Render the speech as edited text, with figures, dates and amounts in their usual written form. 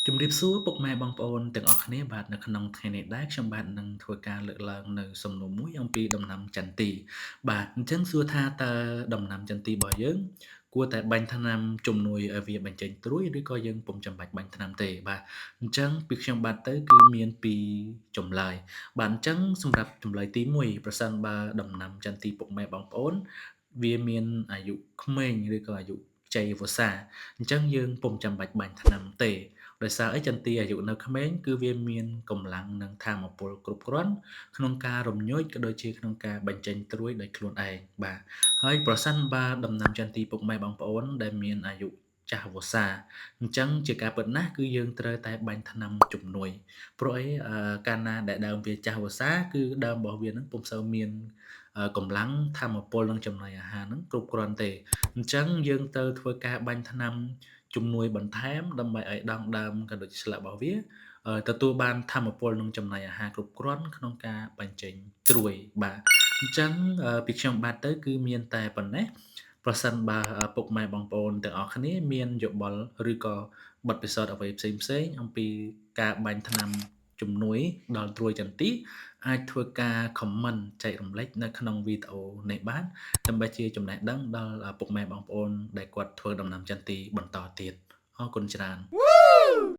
ជំរាបសួរពុកម៉ែបងប្អូនទាំងអស់គ្នាបាទនៅក្នុងថ្ងៃនេះដែរខ្ញុំបាទនឹងធ្វើការលើកឡើងនៅសំណួរមួយអំពីដំណាំចន្ទីបាទអញ្ចឹងសួរថាតើដំណាំចន្ទីរបស់យើងគួរតែបាញ់ថ្នាំជំនួយឲ្យវាបញ្ចេញត្រួយឬក៏យើងពុំចាំបាច់បាញ់ថ្នាំទេបាទអញ្ចឹងពីខ្ញុំបាទទៅគឺមានពីរចម្លើយបាទអញ្ចឹងសម្រាប់ចម្លើយទី1ប្រសិនបើដំណាំចន្ទីពុកម៉ែបងប្អូនវាមានអាយុក្មេងឬក៏អាយុជ័យវស្សាអញ្ចឹងយើងពុំចាំបាច់បាញ់ថ្នាំទេ ដោយសារអីចន្ទីអាយុនៅក្មេងគឺវាមានកម្លាំងនិងថាមពលគ្រប់គ្រាន់ក្នុងការរំញោចក៏ដូចជាក្នុងការបញ្ចេញត្រួយដោយខ្លួនឯងបាទហើយប្រសិនបើដំណាំចន្ទីពុកម៉ែបងប្អូនដែលមានអាយុចាស់វស្សាអញ្ចឹងជាការពិតណាស់គឺយើងត្រូវតែបាញ់ថ្នាំជំនួយព្រោះអីកាលណាដែលដើមវាចាស់វស្សាគឺដើមរបស់វានឹងពុំសូវមានកម្លាំងថាមពលនិងចំណីអាហារនឹងគ្រប់គ្រាន់ទេអញ្ចឹងយើងត្រូវធ្វើការបាញ់ថ្នាំ ជំនួយបន្ថែមដើម្បីឲ្យដង់ដើមក៏ដូចជាស្លឹករបស់វាទទួលបានថាមពលនិងចំណីអាហារគ្រប់គ្រាន់ក្នុងការបញ្ចេញត្រួយបាទអញ្ចឹងពីខ្ញុំបាទទៅគឺមានតែប៉ុណ្ណេះប្រសិនបើពុកម៉ែបងប្អូនទាំងអស់គ្នាមានយោបល់ឬក៏បទពិសោធន៍អ្វីផ្សេងៗអំពីការបាញ់ថ្នាំជំនួយដល់ត្រួយចន្ទីអាចធ្វើការ comment ចែករំលែកនៅក្នុងវីដេអូនេះបានដើម្បីជាចំណេះដឹងដល់ពុកម៉ែបងប្អូនដែលគាត់ធ្វើដំណាំចន្ទីបន្តទៀត អរគុណច្រើន